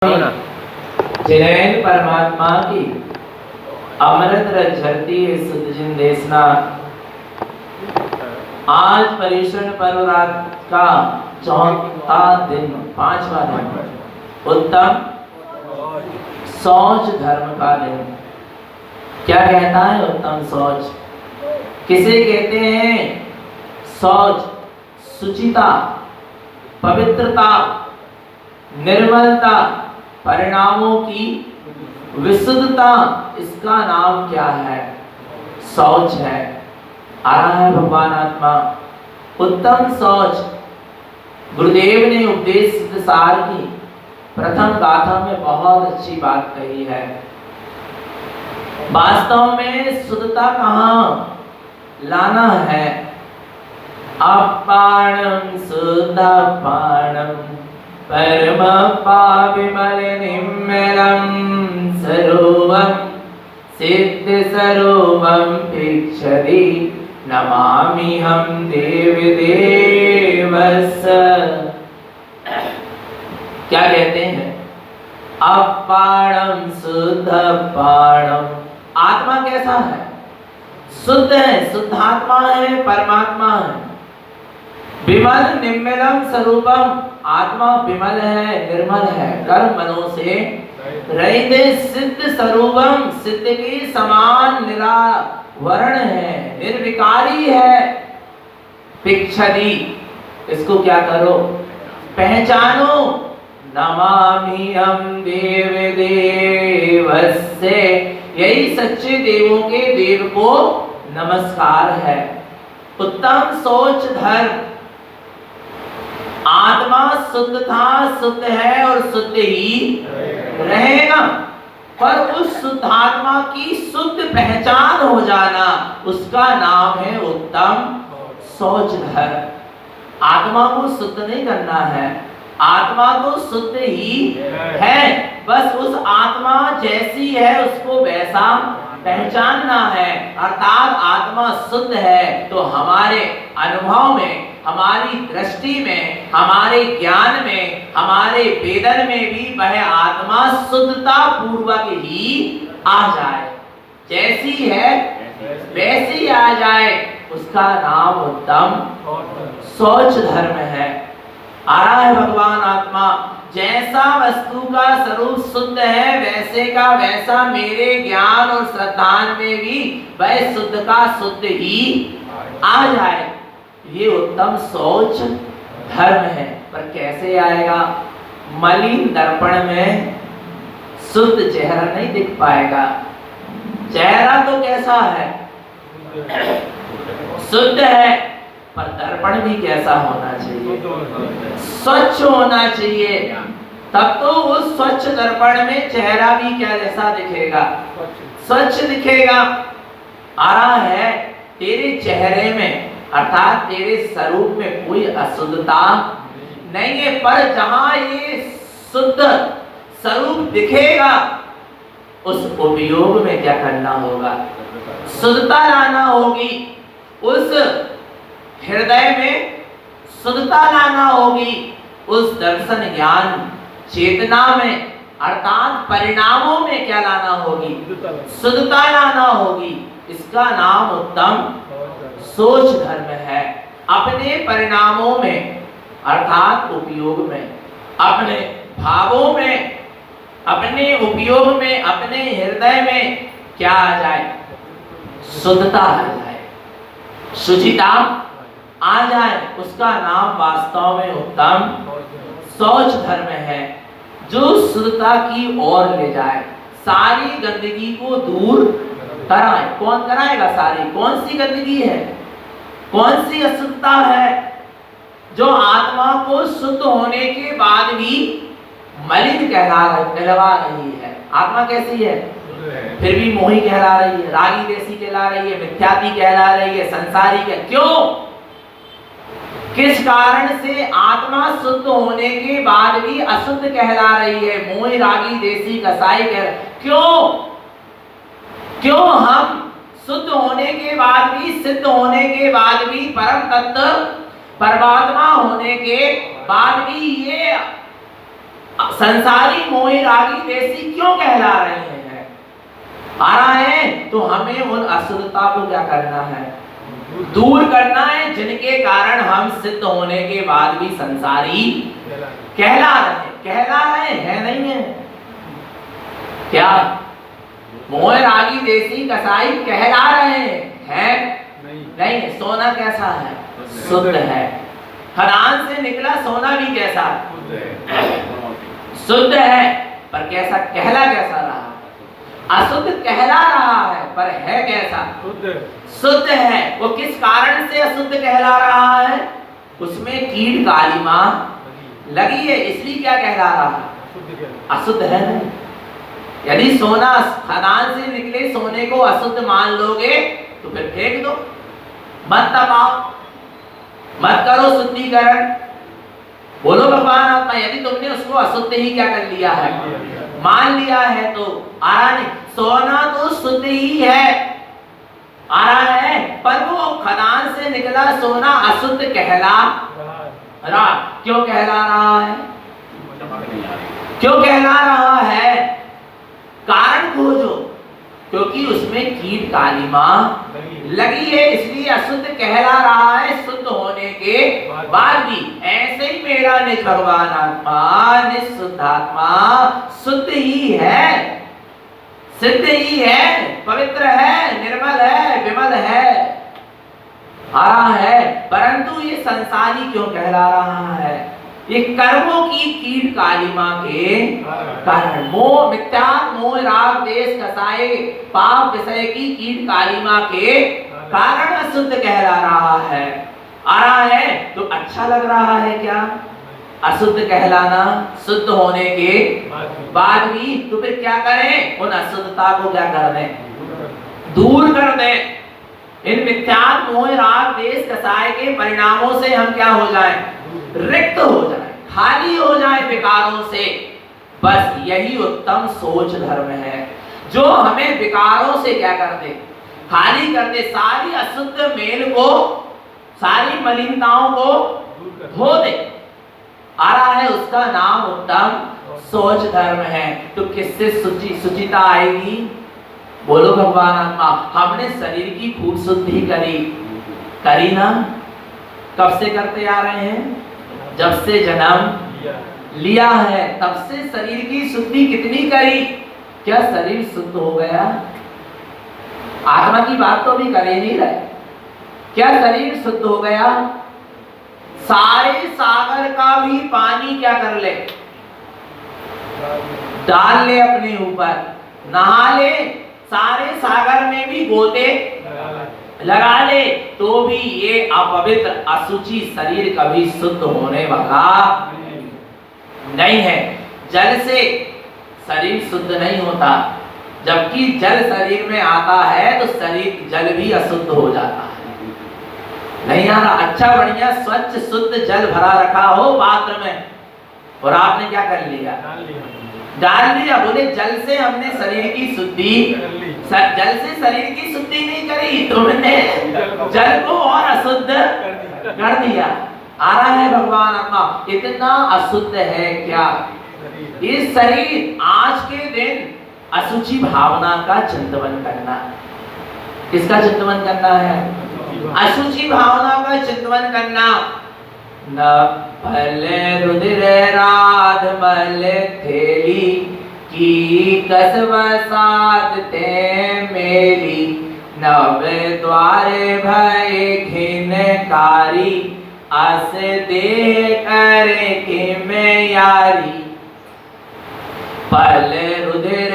जिन्हें परमात्मा की अमृत झरती है सुध जिन देशना। आज परिश्रण पर्व रात का चौथा दिन, पांचवा दिन, उत्तम शौच धर्म का दिन। क्या कहता है उत्तम शौच? किसे कहते हैं? शौच शुचिता, पवित्रता, निर्मलता, परिणामों की विशुद्धता, इसका नाम क्या है? शौच है। आ रहा है भगवान आत्मा। उत्तम शौच गुरुदेव ने उपदेश सिद्ध सार की प्रथम गाथा में बहुत अच्छी बात कही है। वास्तव में शुद्धता कहाँ लाना है? अपाणम शुद्धपाणम परम पाविमल निर्मलम सरोवम सिद्ध सरोवम भिक्षति नमामि हम देव देवस। क्या कहते हैं? अपाणम शुद्धपाणम। आत्मा कैसा है? शुद्ध है, शुद्धात्मा है, परमात्मा है। विमल निर्मलम स्वरूपम, आत्मा विमल है, निर्मल है, कर्म मनों से रहित है। सिद्ध स्वरूपम, सिद्ध के समान निरावरण है, निर्विकारी है। भिक्षति, इसको क्या करो? पहचानो। नमामि हम देव देवस्य, यही सच्चे देवों के देव को नमस्कार है। उत्तम शौच धर्म। आत्मा शुद्ध था, शुद्ध है और शुद्ध ही रहेगा, पर उस शुद्धात्मा की शुद्ध पहचान हो जाना, उसका नाम है उत्तम शौच धर्म। आत्मा को शुद्ध नहीं करना है, आत्मा तो शुद्ध ही है, बस उस आत्मा जैसी है उसको वैसा पहचानना है। अर्थात आत्मा शुद्ध है तो हमारे अनुभव में, हमारी दृष्टि में, हमारे ज्ञान में, हमारे वेदन में भी वह आत्मा शुद्धता पूर्वक ही आ जाए। जैसी है वैसी आ जाए, उसका नाम उत्तम शौच धर्म है। आ रहा है भगवान आत्मा। जैसा वस्तु का स्वरूप शुद्ध है, वैसे का वैसा मेरे ज्ञान और श्रद्धान में भी वह शुद्ध का शुद्ध ही आ जाए। ये उत्तम शौच धर्म है। पर कैसे आएगा? मलिन दर्पण में शुद्ध चेहरा नहीं दिख पाएगा। चेहरा तो कैसा है? शुद्ध है, पर दर्पण भी कैसा होना चाहिए? स्वच्छ होना चाहिए। तब तो उस स्वच्छ दर्पण में चेहरा भी क्या जैसा दिखेगा? स्वच्छ दिखेगा। आ रहा है तेरे चेहरे में, अर्थात तेरे स्वरूप में कोई अशुद्धता नहीं है, पर जहां ये शुद्ध स्वरूप दिखेगा उस उपयोग में क्या करना होगा? शुद्धता लाना होगी। उस हृदय में शुद्धता लाना होगी। उस दर्शन ज्ञान चेतना में, अर्थात परिणामों में क्या लाना होगी? शुद्धता लाना होगी। इसका नाम उत्तम शौच धर्म है। अपने परिणामों में, अर्थात उपयोग में, अपने भावों में, अपने उपयोग में, अपने हृदय में क्या आ जाए? शुद्धता आ जाए, शुचिता आ जाए। उसका नाम वास्तव में उत्तम शौच धर्म है, जो शुद्धता की ओर ले जाए, सारी गंदगी को दूर कराए। कौन कराएगा? सारी कौन सी गंदगी है? कौन सी अशुद्धता है जो आत्मा को शुद्ध होने के बाद भी मलिन कहलवा रही है? आत्मा कैसी है? फिर भी मोही कहला रही है, रागी देसी कहला रही है, मिथ्याती कहला रही है, संसारी कह। क्यों? किस कारण से आत्मा शुद्ध होने के बाद भी अशुद्ध कहला रही है? मोही, रागी, देसी, कसाई कह। क्यों? क्यों हम शुद्ध होने के बाद भी, सिद्ध होने के बाद भी, परम तत्व परमात्मा होने के बाद भी ये संसारी मोही रागी देसी क्यों कहला रहे हैं? आ रहा है तो हमें उन अशुद्धता को क्या करना है? दूर करना है, जिनके कारण हम सिद्ध होने के बाद भी संसारी कहला रहे हैं नहीं है क्या? मोह रागी देसी कसाई कहला रहे हैं नहीं। सोना कैसा है? शुद्ध है। खदान से निकला सोना भी कैसा? शुद्ध है। पर कैसा कहला कैसा रहा? अशुद्ध कहला रहा है पर है कैसा? शुद्ध है। वो किस कारण से अशुद्ध कहला रहा है? उसमें कीट कालिमा लगी है, इसलिए क्या कहला रहा है? अशुद्ध है नहीं। यदि सोना खदान से निकले सोने को अशुद्ध मान लोगे तो फिर फेंक दो, मत तपाओ, मत करो शुद्धिकरण। बोलो भगवान आत्मा, यदि तुमने उसको अशुद्ध ही क्या कर लिया है? मान लिया है तो आ रहा नहीं। सोना तो शुद्ध ही है, आ रहा है, पर वो खदान से निकला सोना अशुद्ध कहला रहा। क्यों कहला रहा है? क्यों कहला रहा है? कारण खोजो। क्योंकि उसमें कीट कालिमा लगी है, इसलिए अशुद्ध कहला रहा है शुद्ध होने के बाद भी। ऐसे ही मेरा निज भगवान आत्मा, निःशुद्ध आत्मा शुद्ध ही है, सिद्ध ही है, पवित्र है, निर्मल है, विमल है, आ रहा है। परंतु ये संसारी क्यों कहला रहा है? ये कर्मों की कीट कालिमा के कारण, मोह मिथ्या मोह राग देश कसाए पाप विषय की कीट कालिमा के कारण अशुद्ध कहला रहा है। आ रहा है तो अच्छा लग रहा है क्या? अशुद्ध कहलाना शुद्ध होने के बाद भी। तो फिर क्या करें? उन अशुद्धता को क्या कर दें? दूर कर दें। इन मिथ्या मोह राग देश कसाए के परिणामों से हम क्या हो जाएं? रिक्त हो जाए, खाली हो जाए विकारों से। बस यही उत्तम सोच धर्म है जो हमें विकारों से क्या कर दे? खाली कर दे। सारी अशुद्ध मेल को, सारी मलिनताओं को धो दे। आ रहा है, उसका नाम उत्तम सोच धर्म है। तो किससे सुचिता आएगी? बोलो भगवान आत्मा। हमने शरीर की खूब शुद्धि करी ना? कब से करते आ रहे हैं? जब से जन्म लिया है तब से शरीर की शुद्धि कितनी करी? क्या शरीर शुद्ध हो गया? आत्मा की बात तो भी कर ही नहीं रहे। क्या शरीर शुद्ध हो गया? सारे सागर का भी पानी क्या कर ले? डाल ले अपने ऊपर, नहा ले, सारे सागर में भी गोते लगा ले, तो भी ये अपवित्र अशुचि शरीर कभी शुद्ध होने वाला नहीं है। जल से शरीर शुद्ध नहीं होता, जबकि जल शरीर में आता है तो शरीर जल भी अशुद्ध हो जाता है। नहीं आ रहा? अच्छा बढ़िया स्वच्छ शुद्ध जल भरा रखा हो पात्र में और आपने क्या कर लिया? डाल दिया। बोले जल से हमने शरीर की शुद्धि, जल से शरीर की शुद्धि नहीं करी, तुमने जल को और अशुद्ध कर दिया। आ रहा है भगवान आत्मा, इतना अशुद्ध है क्या इस शरीर। आज के दिन अशुचि भावना का चिंतन करना। किसका चिंतन करना है? अशुचि भावना का चिंतन करना। न फल रुधिर राध मल थेली की कसव साध ते मेरी। नव द्वारे भय घिनकारी अस दे करे कि मैं यारी। पल रुधिर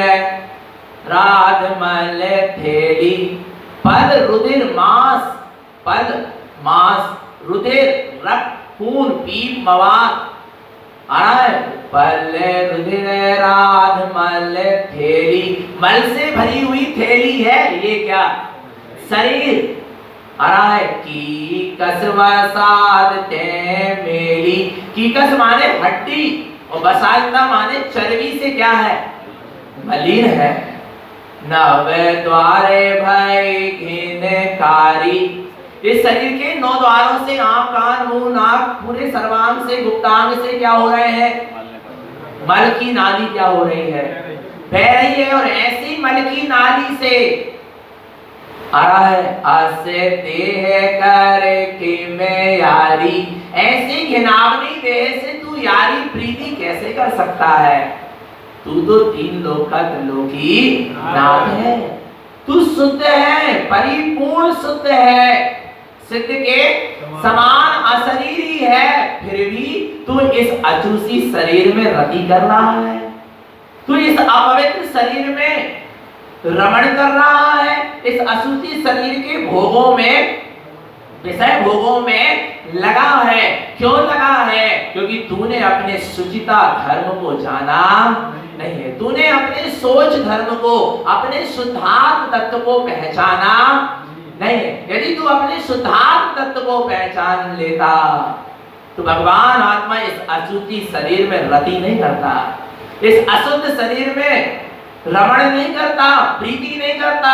राध मल थेली। पल रुधिर मांस, पल मांस, रुधिर रक्त खून पीप मवाद। आ रहा है? पल रुधिर राध मल थेली। मल से भरी हुई थैली है ये क्या? शरीर। आ रहा है? की कस वसाद ते मेली। की कस माने हड्डी और वसादता माने चर्बी से क्या है? मलिन है। नव द्वारे भय घिनकारी। इस शरीर के 9 द्वारों से आंख कान मुंह नाक पूरे सर्वांग से गुप्तांग से क्या हो रहे हैं? मल की नाली क्या हो रही है, बह रही है। और ऐसी मल की नाली से आ रहा है, आसे देह कर के मैं यारी, ऐसी घिनावनी देह से तू यारी प्रीति कैसे कर सकता है। तू तो तीन लोक का त्रिलोकी नाथ है, तू शुद्ध है, परिपूर्ण शुद्ध है, सिद्ध के समान अशरीरी है, फिर भी तू इस अचूसी शरीर में रति कर रहा है, तू इस अपवित्र शरीर में रमण कर रहा है, इस अशुचि शरीर के भोगों में, विषय भोगों में लगा है। क्यों लगा है? क्योंकि तूने अपने सुचिता धर्म को जाना नहीं है, तूने अपने सोच धर्म को, अपने शुद्धात्म तत्व को पहचाना नहीं है। यदि तू अपने शुद्धात्म तत्व को पहचान लेता तो भगवान आत्मा इस अशुचि शरीर में रति नहीं करता, इस अशुद्ध शरीर में रमण नहीं करता, प्रीति नहीं करता।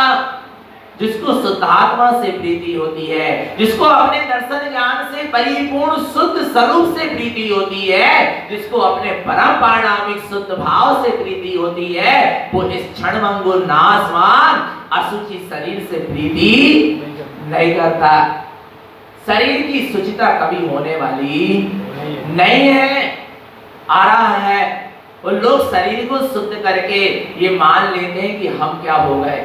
जिसको शुद्धात्मा से प्रीति होती है, जिसको अपने दर्शन ज्ञान से परिपूर्ण शुद्ध स्वरूप से प्रीति होती है, जिसको अपने परम पारणामिक शुद्ध भाव से प्रीति होती है, वो इस क्षणभंगुर नाशवान अशुचि शरीर से प्रीति नहीं करता। शरीर की शुचिता कभी होने वाली नहीं है। आ रहा है और लोग शरीर को शुद्ध करके ये मान लेते हैं कि हम क्या हो गए,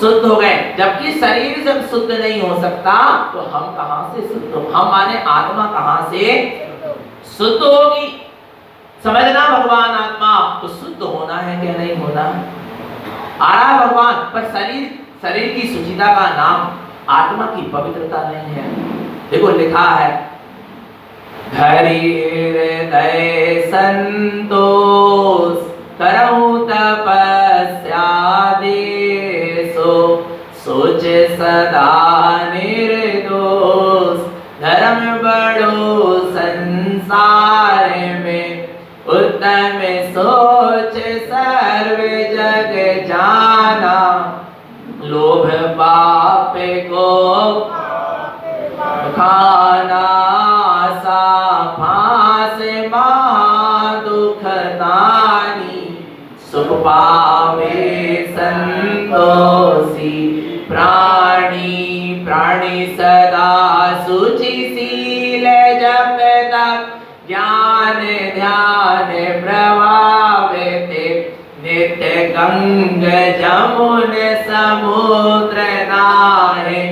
शुद्ध हो गए, जबकि शरीर जब शुद्ध नहीं हो सकता तो हम कहां से शुद्ध हो, हम माने आत्मा कहां से शुद्ध होगी। समझना, भगवान आत्मा तो शुद्ध होना है क्या नहीं होना। आ रहा है भगवान, पर शरीर की शुचिता का नाम आत्मा की पवित्रता नहीं है। देखो लिखा है, हरि हृदय संतोष करहु तपस्या देसो, सोच सदा निर्दोष, धर्म बड़ो संसार में, उत्तम सोच सर्व जग जाना, लोभ पाप को खाना, फांस दुख दानी, सुख पावे संतोषी, प्राणी प्राणी सदा शुचिशील, जप तप ज्ञान ध्यान प्रभाविते, नित्य गंग जमुन समुद्र नाहे,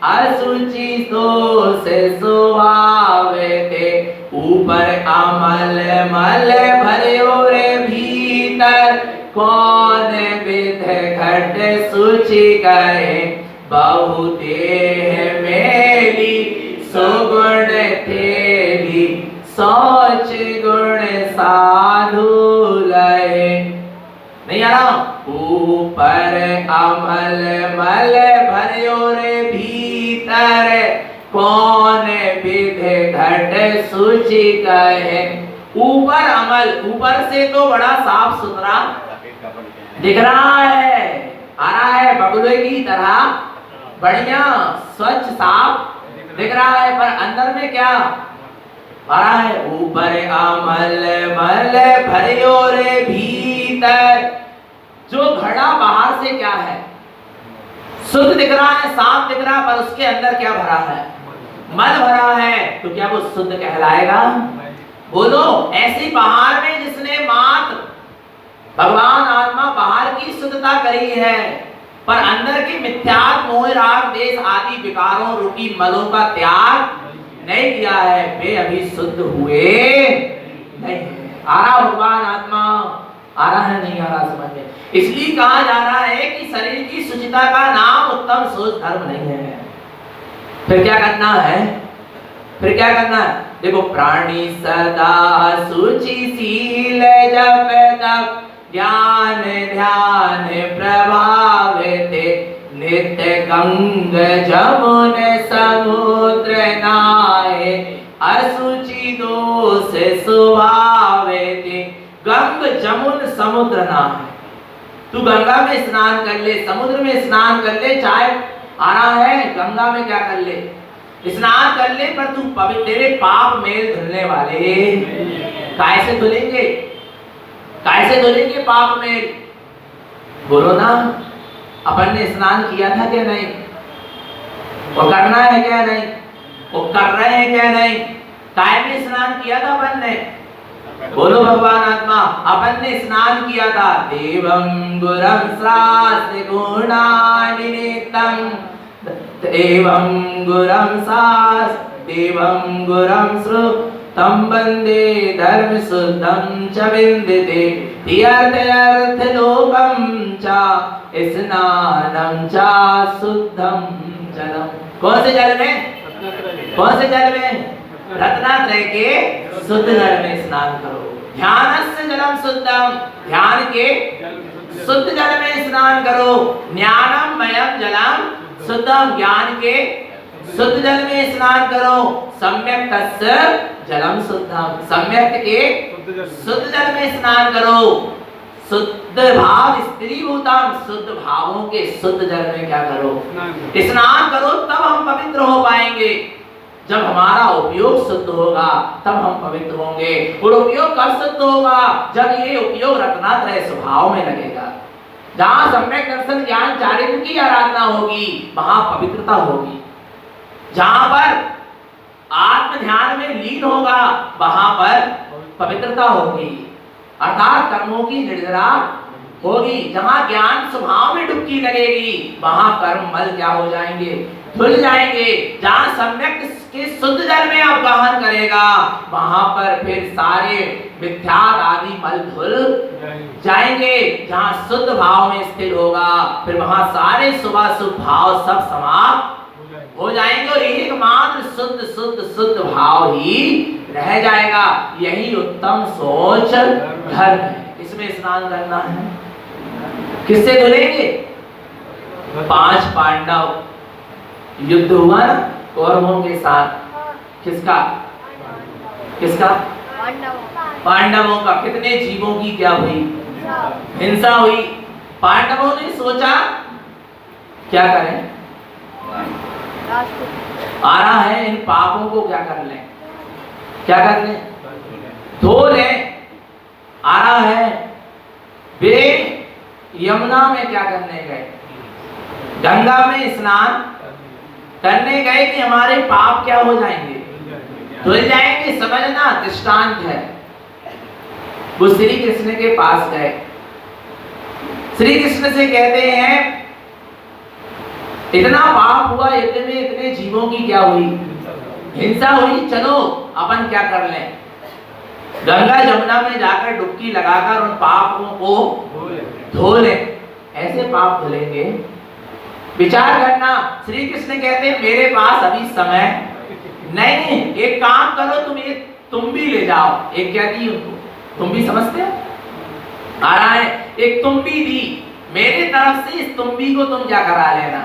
अशुचि दोष स्वभाव ते, ऊपर अमल मल भर्यो रे भीतर, कौन विध घट शुचि गए, बहु देह मेली सुगुण थेली, सोच गुण साधु लय। नहीं आ रहा, ऊपर अमल मल भर्यो रे भीतर, कौन विध घट शुचि कहे। ऊपर अमल, ऊपर से तो बड़ा साफ सुथरा दिख रहा है, आ रहा है बगुले की तरह बढ़िया स्वच्छ साफ दिख रहा है, पर अंदर में क्या आ रहा है। ऊपर अमल मल भर्यो रे भीतर, जो घड़ा बाहर से क्या है, शुद्ध दिख रहा है, साफ दिख रहा है, पर उसके अंदर क्या भरा है, मल भरा है, तो क्या वो शुद्ध कहलाएगा? बोलो। ऐसी बाहर में जिसने मात्र भगवान आत्मा बाहर की शुद्धता करी है, पर अंदर की मिथ्यात्व मोह राग देश आदि विकारों रूपी मलों का त्याग नहीं किया है, वे अभी शुद्ध हुए नहीं। आ रहा भगवान आत्मा, आ रहा है नहीं आ रहा समझ में। इसलिए कहा जा रहा है कि शरीर की शुचिता का नाम उत्तम सोच धर्म नहीं है। फिर क्या करना है, फिर क्या करना है? देखो, प्राणी सदा शुचिशील, जप तप ज्ञान ध्यान प्रभाविते, नित्य गंग जमुन समुद्र नाहे, अशुचि दोष स्वभाविते। गंग जमुन समुद्र नाहे, तू गंगा में स्नान कर ले, समुद्र में स्नान कर ले, चाहे आ रहा है गंगा में क्या कर ले, स्नान कर ले, पर तू पवित्र, तेरे पाप मेल धुलने वाले काहे से धुलेंगे? कैसे धुलेंगे पाप में? बोलो ना, अपन ने स्नान किया था क्या नहीं? वो करना है क्या नहीं? वो कर रहे हैं क्या नहीं? काय में स्नान किया था अपन ने? बोलो भगवान आत्मा, अपन ने स्नान किया था। देवं गुरं शास्त्र गुणानिनितं, देवं गुरं शास्त्र देवं गुरं श्रुतं वन्दे धर्म शुद्धं च विन्दते तीर्थयर्थ लोकं च स्नानं च शुद्धं जलम। कौन से जल में? कौन से जल में? रत्नात्रय के शुद्ध जल में स्नान करो। ध्यानस्य जलम शुद्धम, ध्यान के शुद्ध जल में स्नान करो। ज्ञानमयम जलम शुद्धम, ज्ञान के शुद्ध जल में स्नान करो। सम्यक तस्य जलम शुद्धम, सम्यक के शुद्ध जल में स्नान करो। शुद्ध भाव स्त्री भूतम, शुद्ध भावों के शुद्ध जल में क्या करो? स्नान करो, तब हम पवित्र हो पाएंगे। जब हमारा उपयोग शुद्ध होगा तब हम पवित्र होंगे। और उपयोग कब शुद्ध होगा? जब ये उपयोग रत्नात्रय स्वभाव में लगेगा। जहाँ सम्यक दर्शन ज्ञान चारित्र की आराधना होगी वहां पवित्रता होगी। जहाँ पर आत्म ध्यान में लीन होगा वहां पर पवित्रता होगी, अर्थात कर्मों की निर्जरा होगी। जहाँ ज्ञान स्वभाव में डुबकी लगेगी वहां कर्म मल क्या हो जाएंगे? धुल जाएंगे। जहाँ सम्यक के शुद्ध जल में अवगाहन करेगा वहां पर फिर सारे मिथ्यात आदि मल धुल जाएंगे। जहाँ शुद्ध भाव में स्थिर होगा फिर वहां सारे शुभाशुभ भाव सब समाप्त हो जाएंगे और एकमात्र शुद्ध शुद्ध शुद्ध भाव ही रह जाएगा। यही उत्तम सोच धर्म है। इसमें स्नान करना है। किससे धुलेंगे? 5 पांडव युद्ध हुआ ना कौरवों के साथ। किसका? किसका? पांडवों का। कितने जीवों की क्या हुई? हिंसा हुई। पांडवों ने सोचा क्या करें, आ रहा है इन पापों को क्या कर लें, क्या कर लें? धो लें। आ रहा है। वे यमुना में क्या करने गए? गंगा में स्नान करने गए कि हमारे पाप क्या हो जाएंगे? धुल जाएंगे। समझना, दृष्टांत है। वो श्री कृष्ण के पास गए। श्री कृष्ण से कहते हैं इतना पाप हुआ, इतने जीवों की क्या हुई? हिंसा हुई। चलो अपन क्या कर लें, गंगा जमुना में जाकर डुबकी लगाकर उन पापों को धो लें। ऐसे पाप धुलेंगे। विचार करना। श्री कृष्ण कहते हैं मेरे पास अभी समय नहीं। एक काम करो, तुम भी ले जाओ। एक क्या दी उनको? तुम भी समझते हो? आ रहा है। एक तुम भी दी। मेरे तरफ से इस तुम्बी को तुम क्या करा लेना?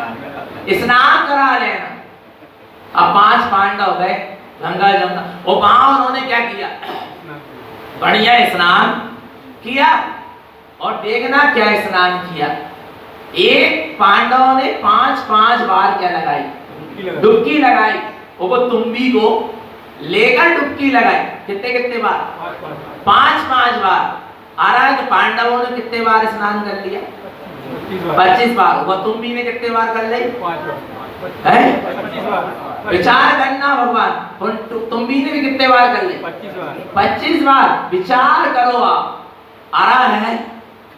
स्नान करा लेना। अब 5 पांडव गए गंगा जमुना। वो वहां उन्होंने क्या किया? बढ़िया स्नान किया। और देखना क्या स्नान किया। एक पांडव ने 5 बार क्या लगाई? डुबकी लगाई। वो तुम्बी को लेकर डुबकी लगाई। कितने बार? 5 बार। आ रहा है कि पांडवों ने कितने बार स्नान कर लिया? 25 बार। वो तुम्बी ने कितने बार कर ली? विचार करना भगवान। तुम्बी ने भी कितने बार कर ली? 25 बार। विचार करो आप। आ रहा है।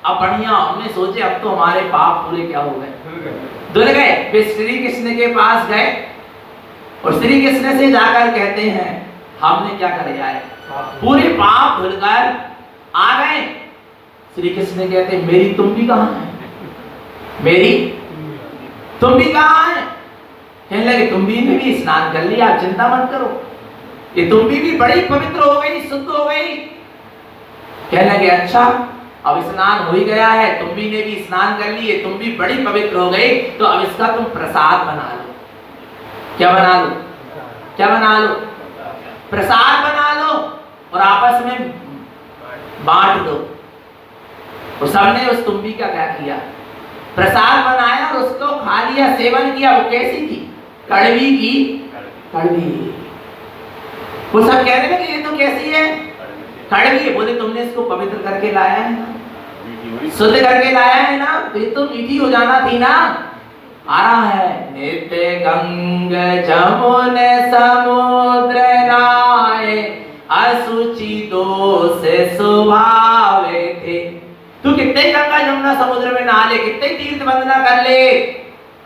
अब बढ़िया हमने सोचे अब तो हमारे पाप पूरे क्या हो गए? धुल गए। वे श्री कृष्ण के पास गए और श्री कृष्ण से जाकर कहते हैं हमने क्या कर दिया है? पूरे पाप धुलकर आ गए। श्री कृष्ण कहते हैं मेरी तुम्बी कहाँ है? मेरी तुम्बी कहाँ है? कहने लगे तुम्बी ने भी स्नान कर लिया, आप चिंता मत करो। ये तुम्बी भी बड़ी पवित्र हो गई, शुद्ध हो गई। कहने लगे अच्छा अब स्नान हो ही गया है, तुम्बी ने भी स्नान कर लिए, तुम भी बड़ी पवित्र हो गई, तो अब इसका तुम प्रसाद बना लो। क्या बना लो? क्या बना लो? प्रसाद बना लो और आपस में बांट दो। और सबने उस तुम्बी का क्या किया? प्रसाद बनाया और उसको खा लिया, सेवन किया। वो कैसी थी? कड़वी की कड़वी। वो सब कहने लगे ये तो कैसी है? कड़वी, बोले तुमने इसको पवित्र करके लाया है ना, शुद्ध करके लाया है ना, तो ये तो मीठी हो जाना थी ना। आ रहा है नित्य गंग जमुन समुद्र नाए असुचि दोष स्वभावे थे। तू कितने गंगा जमुना समुद्र में नहा ले, कितने तीर्थ वंदना कर ले,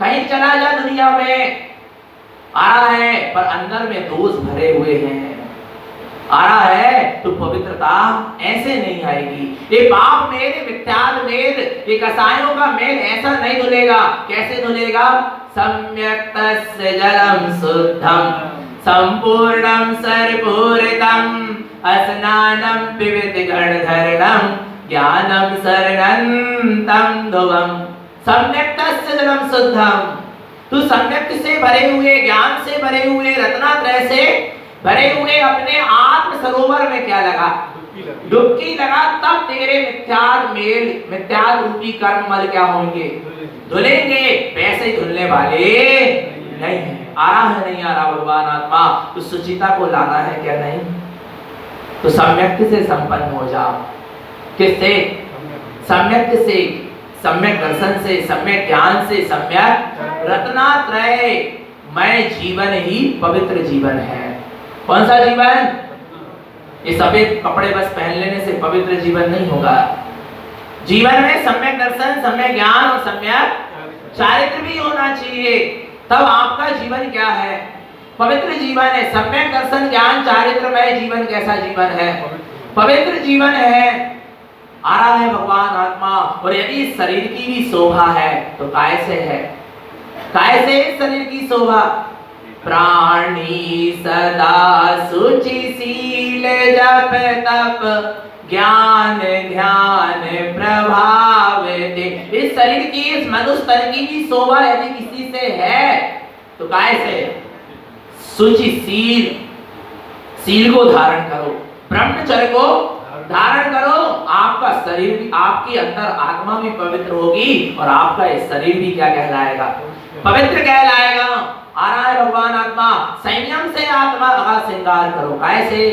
कहीं चला जा दुनिया में, आ रहा है पर अंदर में दोष भरे हुए हैं, आ रहा है तो पवित्रता ऐसे नहीं आएगी। ये पाप मेल, मिथ्यात्व मेल, ये कसायों का मेल ऐसा नहीं धुलेगा। कैसे धुलेगा? सम्यक तस्य जलम शुद्धम संपूर्णम सर्वपूरितम स्नानम पिबत गणधरणम ज्ञानम शरणंतम ध्रुवम। सम्यक तस्य जलम शुद्धम, तू सम्यक से भरे हुए, ज्ञान से भरे हुए, रत्नात्रय से भरे हुए अपने आत्म सरोवर में क्या लगा? डुबकी लगा। तब तेरे मिथ्यात्व मेल, मिथ्यात्व रूपी कर्म मल क्या होंगे? धुलेंगे। वैसे ही धुलने वाले नहीं है। आ रहा है नहीं आ रहा भगवान आत्मा? तो सुचिता को लाना है क्या? नहीं। तो सम्यक से संपन्न हो जाओ। किससे? सम्यक से, सम्यक दर्शन से, सम्यक ज्ञान से, सम्यक रत्नात्रय मैं जीवन ही पवित्र जीवन है। कौन सा जीवन? ये सफेद कपड़े बस पहन लेने से पवित्र जीवन नहीं होगा। जीवन में सम्यक दर्शन, सम्यक ज्ञान और सम्यक चारित्र भी होना चाहिए। तब आपका जीवन क्या है? पवित्र जीवन है। सम्यक दर्शन, ज्ञान, चारित्रमय जीवन कैसा जीवन है? पवित्र जीवन है। आ रहा है भगवान आत्मा। और यदि शरीर की भी शोभा है तो काय से है? काय से शरीर की शोभा? प्राणी सदा शुचिशील जप तप ज्ञान ध्यान प्रभाव दे। इस शरीर की, इस मनुष्य तन की भी शोभा यदि किसी से है तो काय से? शुचिशील, शील को धारण करो, ब्रह्मचर्य को धारण करो। आपका शरीर भी, आपके अंदर आत्मा भी पवित्र होगी और आपका इस शरीर भी क्या कहलाएगा? पवित्र कहलाएगा। आ रहा है भगवान आत्मा। संयम से आत्मा का श्रृंगार करो। कैसे?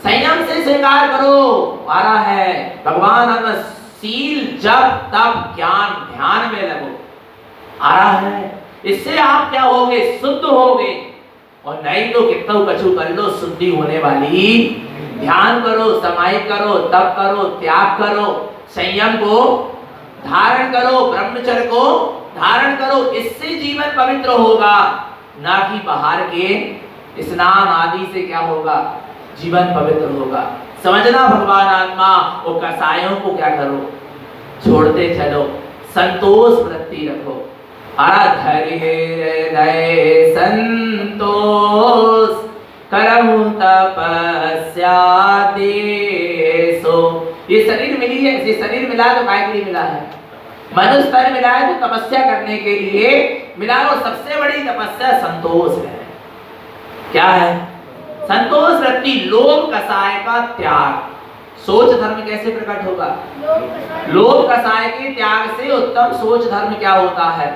संयम से श्रृंगार करो। आ रहा है भगवान आत्मा। शील जप तप ज्ञान ध्यान में लगो। आ रहा है इससे आप क्या होगे? शुद्ध होगे। और नहीं तो कितना कछु कर लो, शुद्धि होने वाली। ध्यान करो, समाहित करो, तप करो, त्याग करो, संयम को धारण करो, ब्रह्मचर्य को धारण करो। इससे जीवन पवित्र होगा, ना कि बाहर के स्नान आदि से क्या होगा? जीवन पवित्र होगा। समझना भगवान आत्मा। वो कसायों को क्या करो? छोड़ते चलो, संतोष वृत्ति रखो। धैर्य संतोष करहु तपस्या देशो। ये शरीर मिली है, ये शरीर मिला तो काय के लिए मिला है? मनुष्य तन मिला है तो तपस्या करने के लिए मिला। और सबसे बड़ी तपस्या संतोष है। क्या है? संतोष वृत्ति, लोभ कसाय का त्याग। सोच धर्म कैसे प्रकट होगा? लोभ कसाय के त्याग से उत्तम सोच धर्म क्या होता है?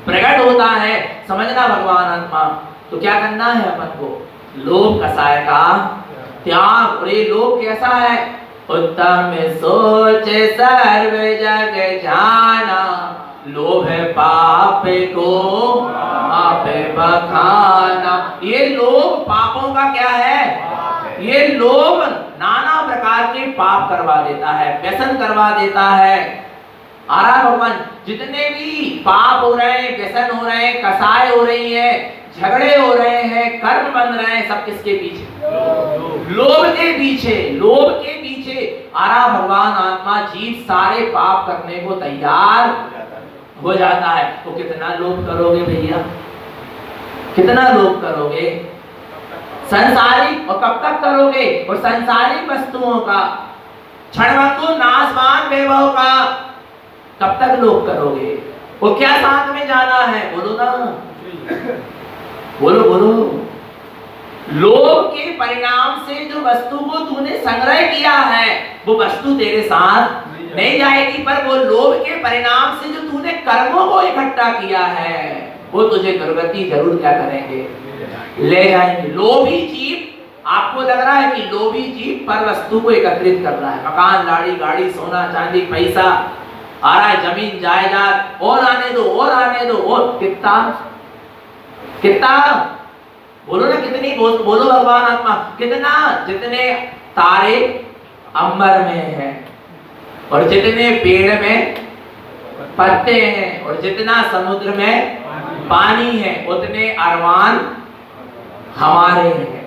प्रकट होता है। समझना भगवान आत्मा। तो क्या करना है अपन को? लोभ कसाय का त्याग। और ये लोभ कैसा है? उत्तम सोच सर्व जग जाना, लोभ पाप को आप बखाना। ये लोभ पापों का क्या है? ये लोभ नाना प्रकार के पाप करवा देता है, व्यसन करवा देता है। आ रहा भगवान, जितने भी पाप हो रहे हैं, व्यसन हो रहे हैं, कसाय हो रही है, झगड़े हो रहे हैं, कर्म बन रहे हैं, सब किसके पीछे? लोभ के पीछे। लोभ के पीछे आ रहा भगवान आत्मा। जीव सारे पाप करने को तैयार हो जाता है। तो कितना लोभ करोगे भैया? कितना लोभ करोगे? संसारिक। और कब तक करोगे? और संसारिक वस्तुओं का, क्षणभंगुर नाशवान वैभव का कब तक लोभ करोगे? वो क्या साथ में जाना है? बोलो ना, बोलो बोलो। लोभ के परिणाम से जो वस्तु को तूने संग्रह किया है वो वस्तु तेरे साथ नहीं जाएगी, पर वो लोभ के परिणाम से जो तूने कर्मों को इकट्ठा किया है वो तुझे दुर्गति जरूर क्या करेंगे? ले जाएंगे। लोभी जीव आपको लग रहा है कि लोभी जीव पर वस्तु को एकत्रित कर रहा है, मकान, लाड़ी, गाड़ी, सोना, चांदी, पैसा आ रहा है, जमीन, जायदाद, और आने दो, और आने दो, और कितना कितना बोलो ना, कितनी बोलो भगवान आत्मा, कितना, जितने तारे अंबर में है और जितने पेड़ में पत्ते हैं और जितना समुद्र में पानी है, उतने अरमान हमारे हैं।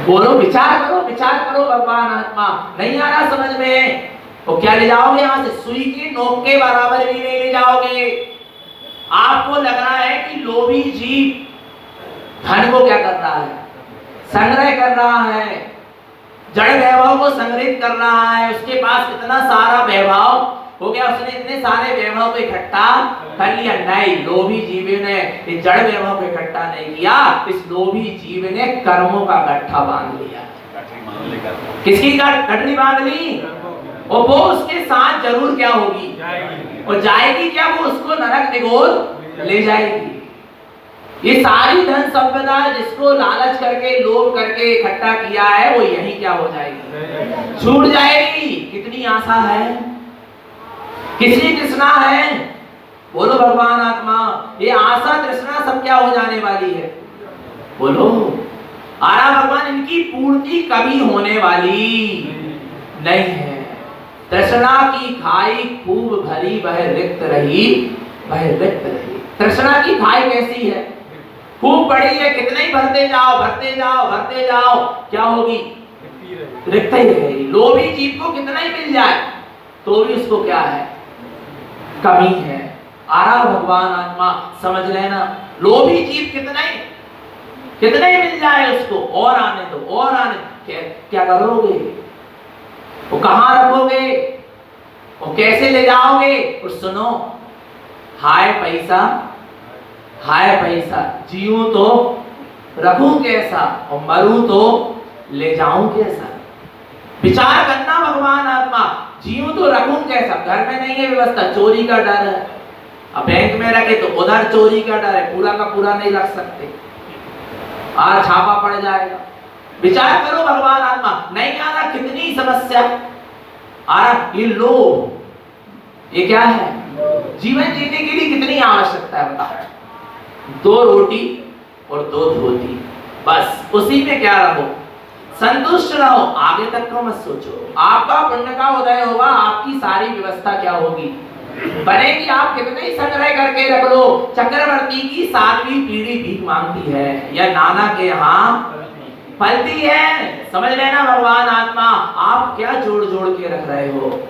बोलो, विचार करो भगवान आत्मा। नहीं आ रहा समझ में? तो क्या ले जाओगे यहां से? सुई की नोक के बराबर भी नहीं ले जाओगे। आपको लग रहा है कि लोभी जीव धन को क्या कर रहा है? संग्रह कर रहा है, जड़ वैभव को संग्रहित कर रहा है। उसके पास इतना सारा वैभव हो गया, उसने इतने सारे वैभव को इकट्ठा कर लिया। नहीं, लोभी जीव ने इस जड़ वैभव को इकट्ठा नहीं किया, इस लोभी जीव ने कर्मों का गट्ठा बांध लिया। किसकी गठरी बांध ली? और वो उसके साथ जरूर क्या होगी? और जाएगी क्या? वो उसको नरक निगोर ले जाएगी। ये सारी धन संपदा जिसको लालच करके, लोभ करके इकट्ठा किया है, वो यही क्या हो जाएगी? छूट जाएगी। कितनी आशा है, किसी तृष्णा है? बोलो भगवान आत्मा, ये आशा तृष्णा सब क्या हो जाने वाली है? बोलो। आरा भगवान, इनकी पूर्ति कभी होने वाली नहीं है। तृष्णा की खाई खूब भरी, वह रिक्त रही, वह रिक्त रही। तृष्णा की खाई कैसी है? खूब बड़ी है, कितने ही भरते जाओ, भरते जाओ, भरते जाओ, क्या होगी? रिक्त ही रहेगी। लोभी जीव को कितना ही मिल जाए तो भी उसको क्या है? कमी है। आरा भगवान आत्मा, समझ लेना, लोभी जीव कितना ही मिल जाए उसको, और आने दो, और आने। क्या करोगे? वो कहां रखोगे? वो कैसे ले जाओगे? और सुनो, हाय पैसा, हाय पैसा, जीऊं तो रखूं कैसा, और मरूं तो ले जाऊं कैसा? विचार करना भगवान आत्मा। जीऊं तो रखूं कैसा? घर में नहीं है व्यवस्था, चोरी का डर है। अब बैंक में रखे तो उधर चोरी का डर है, पूरा का पूरा नहीं रख सकते, आज छापा पड़ जाएगा। विचार करो भगवान आत्मा। नहीं आ रहा? कितनी समस्या आ रहा? ये लोभ, ये क्या है? जीवन जीने के लिए कितनी आवश्यकता है बताओ? 2 रोटी और 2 धोती, बस उसी में क्या रहो, संतुष्ट रहो, आगे तक का मत सोचो। आपका पुण्य का उदय होगा, आपकी सारी व्यवस्था क्या होगी? बनेगी। आप कितने ही संग्रह करके रख लो, चक्रवर्ती की 7वीं पीढ़ी भीख मांगती है या नाना के यहाँ फलती है। समझ लेना भगवान आत्मा, आप क्या जोड़ जोड़ के रख रहे हो?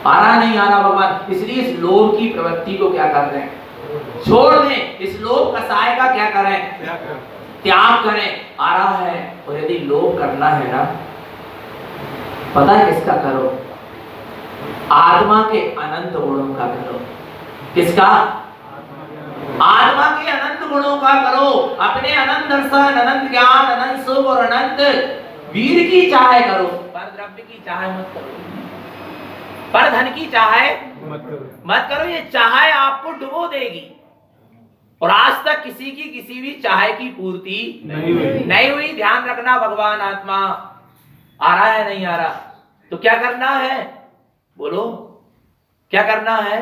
आ रहा नहीं आ रहा भगवान? इसलिए इस लोभ की प्रवृत्ति को क्या कर रहे हैं? छोड़ दें। इस लोभ कसाय का क्या करें? त्याग करें। आ रहा है। और यदि लोभ करना है ना, पता है किसका करो? आत्मा के अनंत गुणों का करो। किसका? आत्मा के अनंत गुणों का करो। अपने अनंत दर्शन, अनंत ज्ञान, अनंत सुख और अनंत वीर की चाह करो। पर द्रव्य की चाह मत करो, पर धन की चाह मत करो। ये चाह आपको डुबो देगी। और आज तक किसी की किसी भी चाह की पूर्ति नहीं हुई। ध्यान रखना भगवान आत्मा। आ रहा है नहीं आ रहा? तो क्या करना है? बोलो, क्या करना है?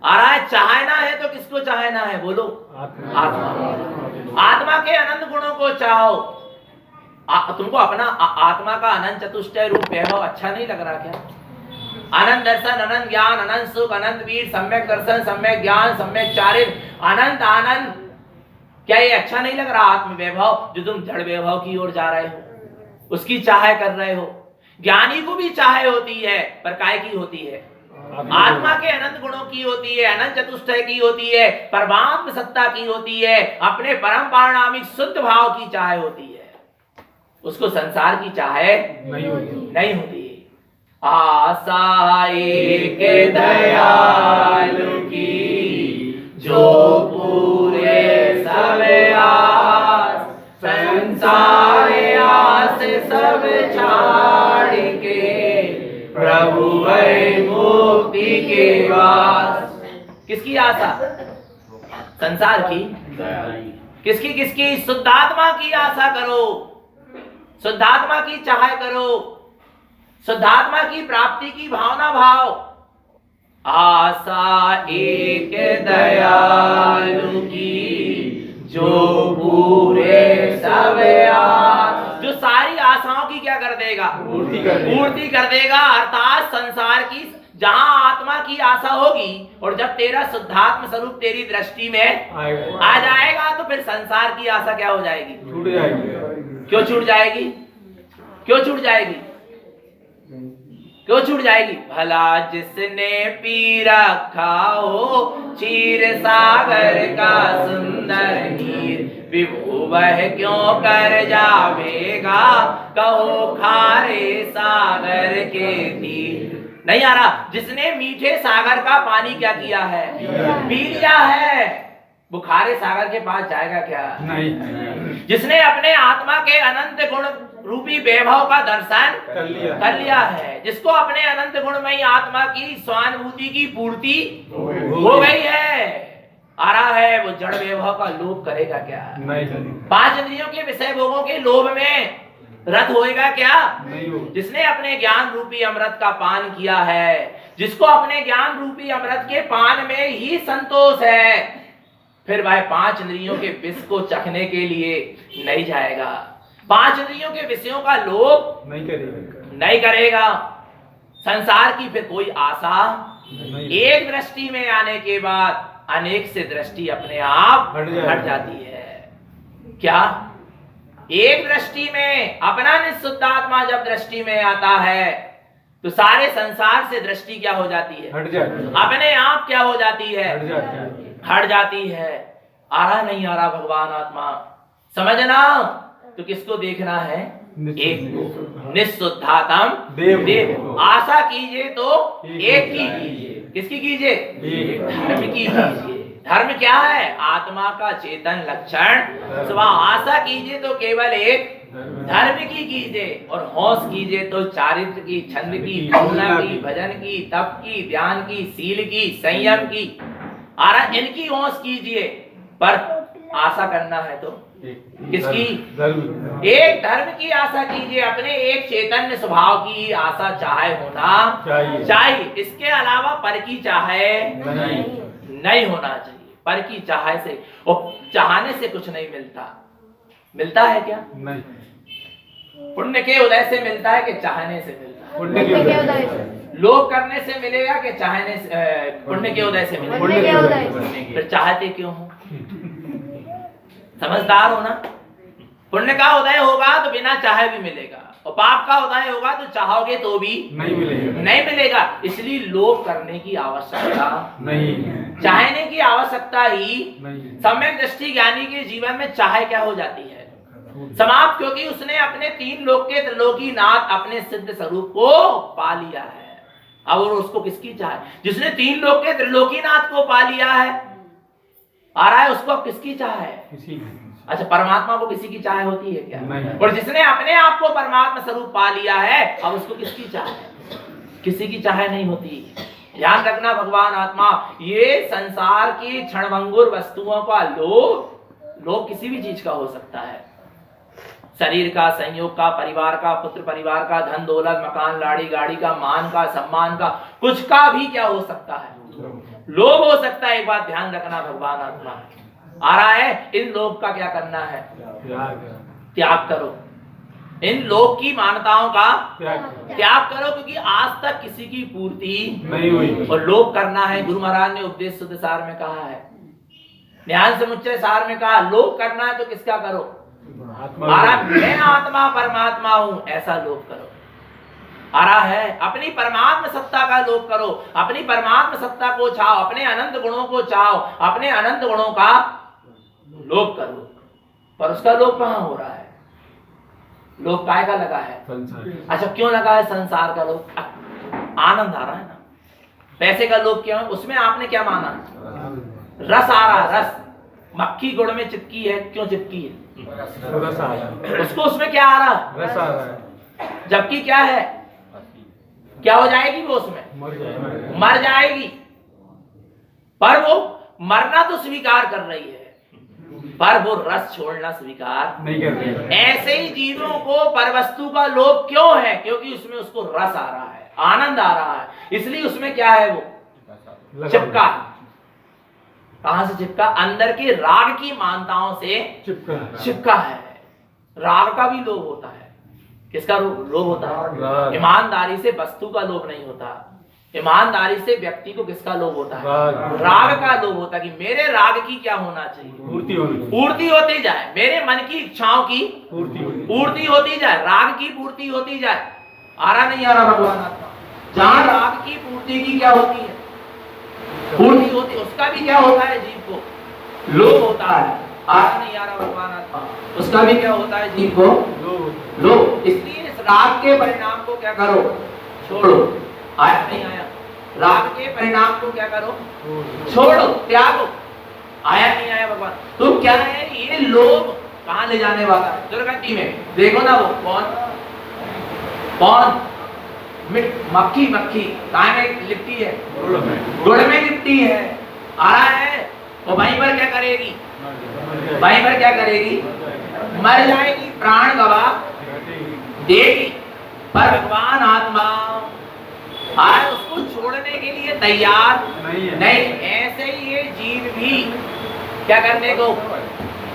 आ रहा है? चाहना है तो किसको चाहना है? बोलो, आत्मा। आत्मा के अनंत गुणों को चाहो। तुमको अपना आत्मा का अनंत चतुष्टय रूप वैभव अच्छा नहीं लग रहा क्या? अनंत दर्शन, अनंत ज्ञान, अनंत सुख, अनंत वीर, सम्यक दर्शन, सम्यक ज्ञान, सम्यक चारित्र, अनंत आनंद, क्या ये अच्छा नहीं लग रहा? आत्म वैभव जो तुम जड़ वैभव की ओर जा रहे हो, उसकी चाह कर रहे हो। ज्ञानी को भी चाह होती है, पर काय की होती है? आत्मा के अनंत गुणों की होती है, अनंत चतुष्टय की होती है, परमात्म सत्ता की होती है, अपने परम पारणामिक शुद्ध भाव की चाह होती है। उसको संसार की चाह नहीं होती। आशा एक दयालु की, जो पूरे सब आस, संसार आस सब छाड़ के, प्रभु वै मुक्ति के वास। किसकी आशा? संसार की। किसकी किसकी? शुद्धात्मा की आशा करो, शुद्धात्मा की चाह करो, शुद्धात्मा की प्राप्ति की भावना भाव। आशा एक दयालु की जो पूरे सब जो सारी आशाओं की क्या कर देगा? पूर्ति कर देगा। अर्थात संसार की जहां आत्मा की आशा होगी और जब तेरा शुद्धात्म स्वरूप तेरी दृष्टि में आ जाएगा तो फिर संसार की आशा क्या हो जाएगी? छूट जाएगी। क्यों छूट जाएगी? क्यों छूट जाएगी? क्यों छूट जाएगी? भला जिसने पी रखा हो क्षीर सागर का सुंदर नीर, विभु वह क्यों कर जावेगा कहो खारे सागर के तीर। नहीं आ रहा? जिसने मीठे सागर का पानी क्या किया है? पी लिया है, वो खारे सागर के पास जाएगा क्या? नहीं। जिसने अपने आत्मा के अनंत गुण रूपी वैभव का दर्शन कर लिया है, जिसको अपने अनंत गुणमयी आत्मा की स्वानुभूति की पूर्ति हो गई है, आ रहा है, वो जड़ वैभव का लोभ करेगा क्या? नहीं। पांच इंद्रियों के विषय भोगों के लोभ में रत होएगा क्या? नहीं। जिसने अपने ज्ञान रूपी अमृत का पान किया है, जिसको अपने ज्ञान रूपी अमृत के पान में ही संतोष है, फिर वह पांच इंद्रियों के विष को चखने के लिए नहीं जाएगा, पांच इंद्रियों के विषयों का लोभ नहीं करेगा। संसार की फिर कोई आशा एक दृष्टि में आने के बाद अनेक से दृष्टि अपने आप हट जाती है। क्या? एक दृष्टि में अपना निःशुद्धात्मा जब दृष्टि में आता है तो सारे संसार से दृष्टि क्या हो जाती है? हट जाती है। अपने आप क्या हो जाती है? हट जाती है। आ रहा नहीं आ रहा भगवान आत्मा? समझना तो किसको देखना है? एक को, निःशुद्धात्म देव। आशा कीजिए तो एक की कीजिए। किसकी कीजिए? धर्म की कीजिए। धर्म क्या है? आत्मा का चेतन लक्षण स्वभाव। आशा कीजिए तो केवल एक धर्म की कीजिए और होश कीजिए तो चारित्र की, छंद की, भावना की, भजन की, तप की, ध्यान की, सील की, संयम की, इनकी होश कीजिए। पर आशा करना है तो किसकी? एक धर्म की आशा कीजिए। अपने एक चैतन्य स्वभाव की आशा चाहे होना चाहिए। इसके अलावा पर की चाहे नहीं होना चाहिए। पर की चाहे से और चाहने से कुछ नहीं मिलता। मिलता है क्या? नहीं। पुण्य के उदय से मिलता है कि चाहने से मिलता है? पुण्य के उदय से। लोभ करने से मिलेगा कि चाहने से? पुण्य के उदय से मिलेगा। पुण्य के उदय से। फिर चाहते क्यों हो? समझदार हो ना? पुण्य का उदय होगा तो बिना चाहे भी मिलेगा और पाप का उदय होगा तो चाहोगे तो भी नहीं मिलेगा। इसलिए लोभ करने की आवश्यकता नहीं, चाहने की आवश्यकता ही नहीं। सम्यक दृष्टि ज्ञानी के जीवन में चाहे क्या हो जाती है? समाप्त, क्योंकि उसने अपने तीन लोक के त्रिलोकी नाथ अपने सिद्ध स्वरूप को पा लिया है। अब उसको किसकी चाहे? जिसने तीन लोक के त्रिलोकी नाथ को पा लिया है, आ रहा है, उसको अब किसकी चाह है? अच्छा, परमात्मा को किसी की चाह होती है क्या? नहीं। और जिसने अपने आप को परमात्मा स्वरूप पा लिया है, अब उसको किसकी चाह है? किसी की चाह नहीं होती। ध्यान रखना भगवान आत्मा, ये संसार की क्षणभंगुर वस्तुओं का लोभ किसी भी चीज का हो सकता है। शरीर का, संयोग का, परिवार का, पुत्र परिवार का, धन दौलत, मकान, लाड़ी गाड़ी का, मान का, सम्मान का, कुछ का भी क्या हो सकता है? लोभ हो सकता है। एक बात ध्यान रखना भगवान आत्मा, आ रहा है, इन लोभ का क्या करना है? त्याग करो। इन लोभ की मान्यताओं का त्याग करो, क्योंकि आज तक किसी की पूर्ति नहीं हुई। और लोभ करना है, गुरु महाराज ने उपदेश शुद्ध सार में कहा है, ज्ञान समुच्चय सार में कहा, लोभ करना है तो किसका करो? मैं आत्मा परमात्मा हूं, ऐसा लोभ करो। आ रहा है, अपनी परमात्मा सत्ता का लोभ करो, अपनी परमात्मा सत्ता को चाहो, अपने अनंत गुणों को चाहो, अपने अनंत गुणों का लोभ करो। पर उसका लोभ कहां हो रहा है? लोभ काय का लगा है? अच्छा, क्यों लगा है संसार का लोभ? आनंद आ रहा है ना। पैसे का लोभ क्यों है? उसमें आपने क्या माना? रस आ रहा है। रस, मक्खी गुड़ में चिपकी है, क्यों चिपकी है? रस आ रहा है। उसको उसमें क्या आ रहा है? रस आ रहा है। जबकि क्या है? क्या हो जाएगी वो? उसमें मर जाएगी। पर वो मरना तो स्वीकार कर रही है। पर वो रस छोड़ना स्वीकार नहीं करते। ऐसे ही जीवों को परवस्तु का लोभ क्यों है? क्योंकि उसमें उसको रस आ रहा है, आनंद आ रहा है, इसलिए उसमें क्या है, वो चिपका। कहां से चिपका? अंदर के राग की मानताओं से चिपका है। राग का भी लोभ होता है। किसका लोभ होता है? ईमानदारी से वस्तु का लोभ नहीं होता। ईमानदारी से व्यक्ति को किसका लोभ होता है? राग का लोभ होता है कि मेरे राग की क्या होना चाहिए? पूर्ति होती जाए, मेरे मन की इच्छाओं की पूर्ति होती जाए, राग की पूर्ति होती जाए। आ रहा नहीं आ रहा भगवान आत्मा? जहां राग की पूर्ति की क्या होती है, पूर्ति होती, उसका भी क्या होता है? जीव को लोभ होता है। आ रहा नहीं आ रहा भगवान आत्मा? उसका भी क्या होता है? जीव को लोभ। इसलिए इस राग के परिणाम को क्या करो? छोड़ो। आया नहीं आया? राग के परिणाम को क्या करो? छोड़ो, त्यागो। आया नहीं आया भगवान? तो क्या है ये लोभ? कहां ले जाने वाला है? दुर्गति में। देखो ना वो कौन मक्खी कहां में लिपटी है? गुड़ में लिपटी है। आ रहा है वो वहीं पर क्या करेगी? वहीं पर क्या करेगी? मर जाएगी, प्राण गवा देगी। पर भगवान आत्मा आज उसको छोड़ने के लिए तैयार नहीं। ऐसे ही ये जीव भी क्या करने को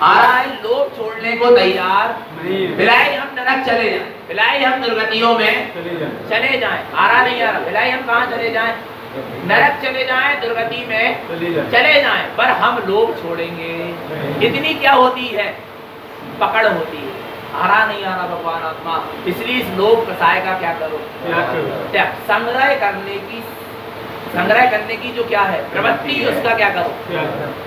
आ रहा है? लोभ छोड़ने को तैयार नहीं। बिलाई हम नरक चले जाएं, बिलाई हम दुर्गतियों में चले जाएं। आ रहा नहीं आ रहा? बिलाई हम कहाँ चले जाएं? नरक चले जाएं, दुर्गति में चले जाएं, पर हम लोभ छोड़ेंगे। इतनी क्या होती है? पकड़ होती है। आ रहा नहीं आ रहा भगवान आत्मा? इसलिए इस लोभ कसाय का क्या करो? त्याग। संग्रह करने की जो क्या है प्रवृत्ति, उसका क्या करो?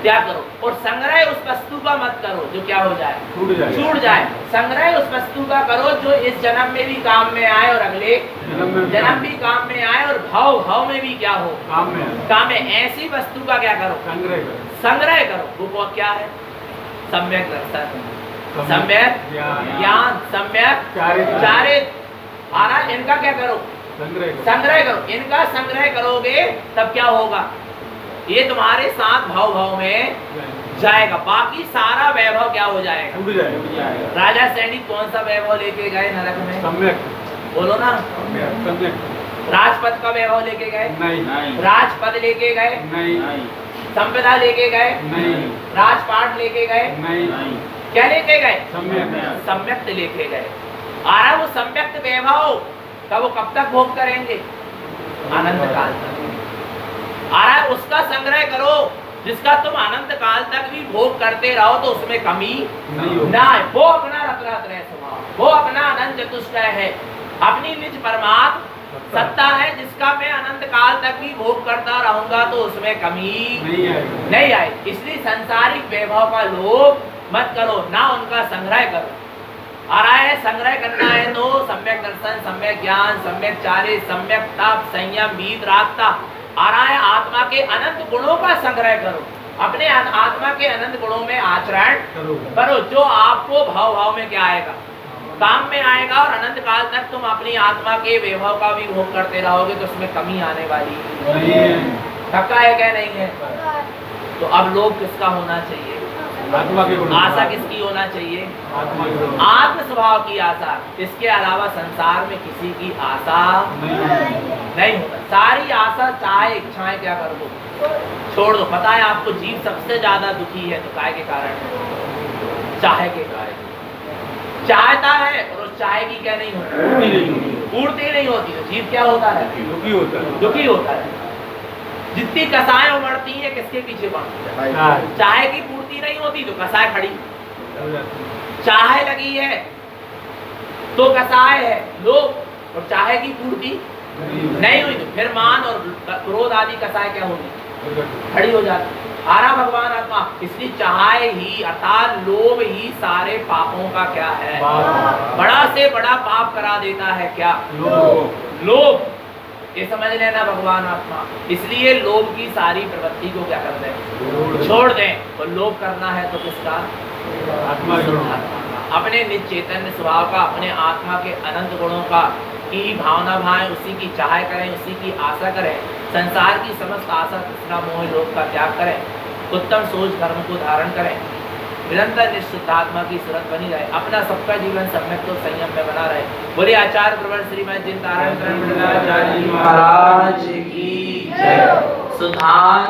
त्याग करो। और संग्रह उस वस्तु का मत करो जो क्या हो जाए? छूट जाए। संग्रह उस वस्तु का करो जो इस जन्म में भी काम में आए और अगले जन्म भी काम में आए और भाव में भी क्या हो? काम में। ऐसी वस्तु का क्या करो? संग्रह करो। वो क्या है? सम्यक दर्शन, सम्यक ज्ञान, सम्यक चारित्र। आ रहा? इनका क्या करो? संग्रह करो। इनका संग्रह करोगे तब क्या होगा? ये तुम्हारे साथ भाव में जाएगा। बाकी सारा वैभव क्या हो जाएगा? राजा सैनिक कौन सा वैभव लेके गए नरक में? सम्यक। बोलो ना। राजपद का वैभव लेके गए? नहीं। राजपद लेके गए? नहीं। संपदा लेके गए? नहीं। राजपाट लेके गए? नहीं। क्या लेके गए? सम्यक्त लेके गए। आ रहा वो सम्यक्त वैभव का वो कब तक भोग करेंगे? अनंत काल तक। आ रहा है उसका संग्रह करो जिसका तुम अनंत काल तक भी भोग करते रहो तो उसमें कमी ना है। वो अपना रत्नात्रय स्वभाव, वो अपना अनंत चतुष्टय है, अपनी निज परमात्म सत्ता है जिसका मैं अनंत काल तक भी भोग करता रहूंगा तो उसमें कमी नहीं आए। इसलिए सांसारिक वैभव का लोभ मत करो, ना उनका संग्रह करो। आ रहा है संग्रह करना है तो सम्यक दर्शन, सम्यक ज्ञान, सम्यक चारित्र, सम्यक तप, संयम, वीतरागता। आ रहा है आत्मा के अनंत गुणों का संग्रह करो। अपने आत्मा के अनंत गुणों में आचरण करो जो आपको भाव में क्या आएगा? काम में आएगा। और अनंत काल तक तुम अपनी आत्मा के वैभव का भी भोग करते रहोगे तो उसमें कमी आने वाली नहीं है। थका है क्या? नहीं है। तो अब लोभ किसका होना चाहिए? आशा किसकी होना चाहिए? आत्म स्वभाव की आशा। इसके अलावा संसार में किसी की आशा नहीं होता। सारी आशा चाहे इच्छाएं क्या कर दो, छोड़ दो। पता है आपको जीव सबसे ज्यादा दुखी है तो काय के कारण? चाहे के कारण। चाहता है और उस चाहे की क्या नहीं होती? पूर्ति नहीं होती तो जीव क्या होता है? दुखी होता है। जितनी कसाएं उमड़ती है किसके पीछे बढ़ती है? चाहे की पूर्ति नहीं होती तो कसाय खड़ी। चाहे लगी है तो कसाय है लोभ, और चाहे की पूर्ति नहीं हुई तो फिर मान और क्रोध आदि कसाय क्या होगी? खड़ी हो जाती। आरा भगवान आत्मा। इसलिए चाहे ही अर्थात लोभ ही सारे पापों का क्या है? बड़ा से बड़ा पाप करा देता है। क्या? लोभ। ये समझ लेना भगवान आत्मा। इसलिए लोभ की सारी प्रवृत्ति को क्या कर दें? छोड़ दें। और लोभ करना है तो किसका? आत्मा का। अपने निज चैतन्य स्वभाव का, अपने आत्मा के अनंत गुणों का की भावना भाएं, उसी की चाह करें, उसी की आशा करें। संसार की समस्त आशा तृष्णा मोह लोभ का त्याग करें। उत्तम सोच धर्म को धारण करें। निरंतर निश्चितात्मा की सूरत बनी रहे, अपना सबका जीवन सम्यक तो संयम में बना रहे। बोले आचार्य प्रवर श्रीमद जिन तारण महाराज की जय। सुधार